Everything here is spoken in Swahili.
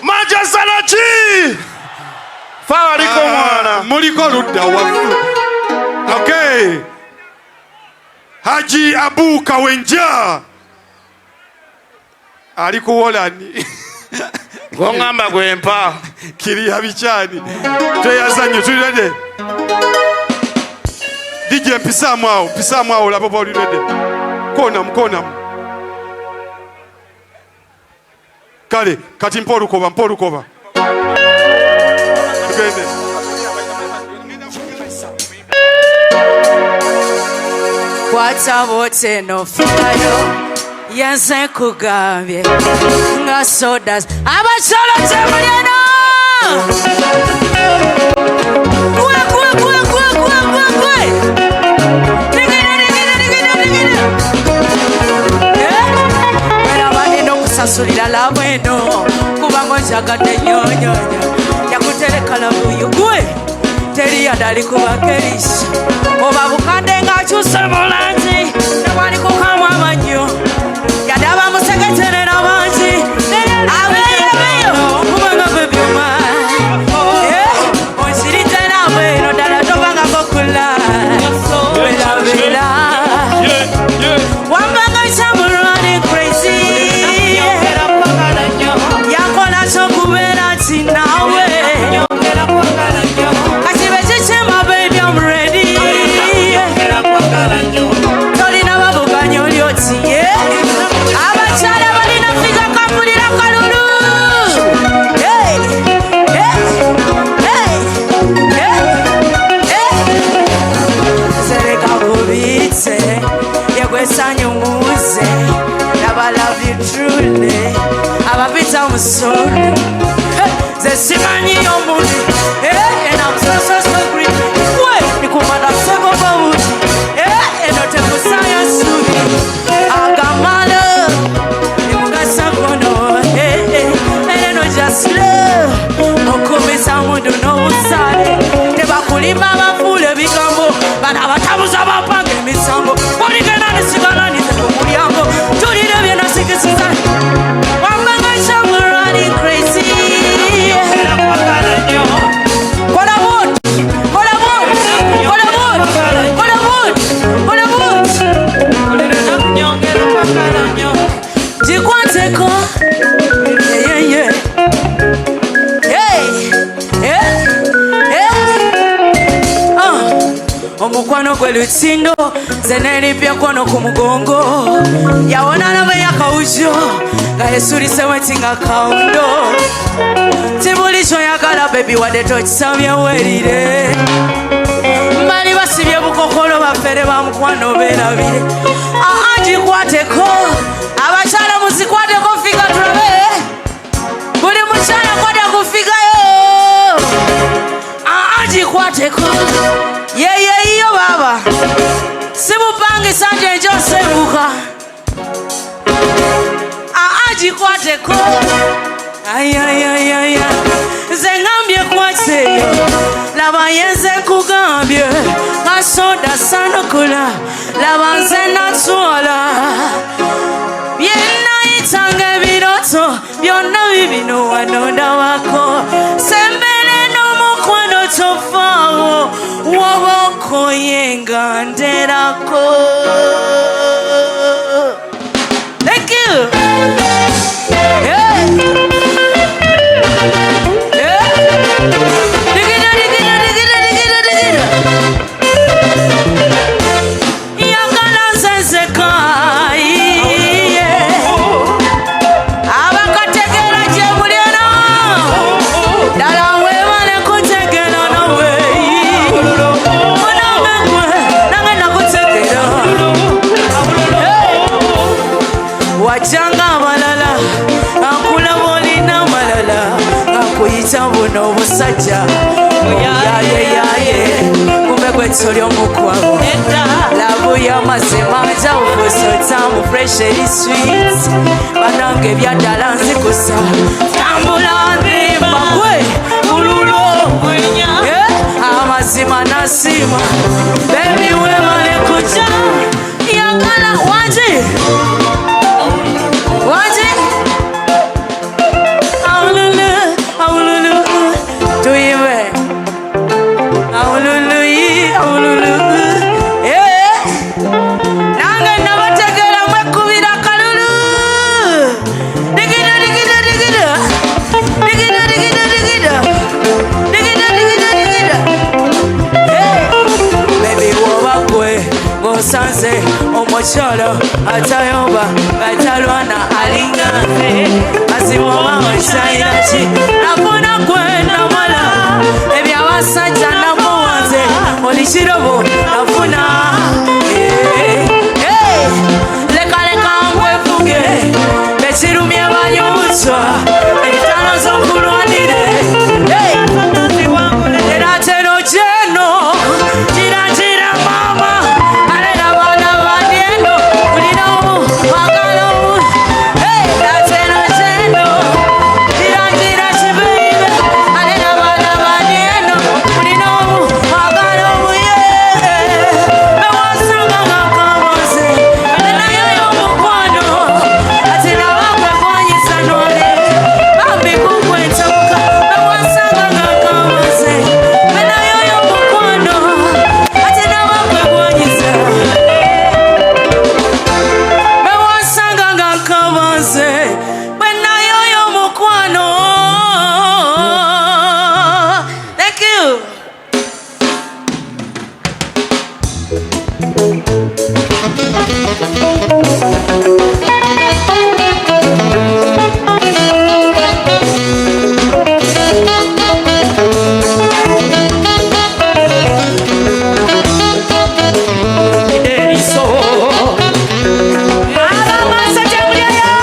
Majasalachi. Faliko mwana. Muliko ludda wafu. Okay. Haji Abu Kawenja. Aliko wolani. Gongamba gwempa. Kiri habichani. Tuyazanyo tulide. DJ pisa mwao la baba ulide. Kona. Kale, kati mporu kova. Tugende. Kwata wote no fire. Yense kugambye. Nga sodas. Abasolo temulyeno. Kwe. Sasulira la bueno kubango njagadde nnyo yakutereka labuyo gwe teri yadali kubakerisha oba bukande ng'akyuse mu langi tewali kukamwa amannyo yadaba musegeterera bangi abeeyo kubanga gwe byuma onsiridde nabweno ddala tobangako kula beera wambanga isamulwani crazy sorry. The Simani Omuni, and I'm so green. Wait, you come out of Segoba, and not a science. Agamala, you got someone, and I just love. No come someone to know side. Never could him have a fool of Bicambo, but our tables of our punk and Miss Sambo. What you can understand is a Muriambo. To the Raviana Second. Omukwano gwe lutsindo zenelipya kono ku mugongo yawona nabe yakawujo nga yesulise wetinga kaundo tibuli kyoyagala bebi wadde tokisabye werire mbali basibye bukokolo bafere ba mukwano beerabire gikwateko abakyala muzikwateko figa tulabe buli mukyala kwata kufigayo gikwateko yeye iyo baba sibupange sanje njo sebuka gikwateko ayayayaya zengambye kwatseyo laba yenze nkugambye kasoda sanokula laba nze natwala byenayitanga ebiroto byonna bibino wanonda wako sembere n'omukwano tofaawo wabako yenga nderako. Thank you. Buno busajja yaye kumbe gwetuli omukwabo labu y'amazima njawufuusa tamu fresh eri sweet banange ebyaddala nzikusa tambula ndimba gwe bululo amazima nasima bebi webale kuja yagala wangi omukyolo atayomba atalwana alinga nze asiwoma osaira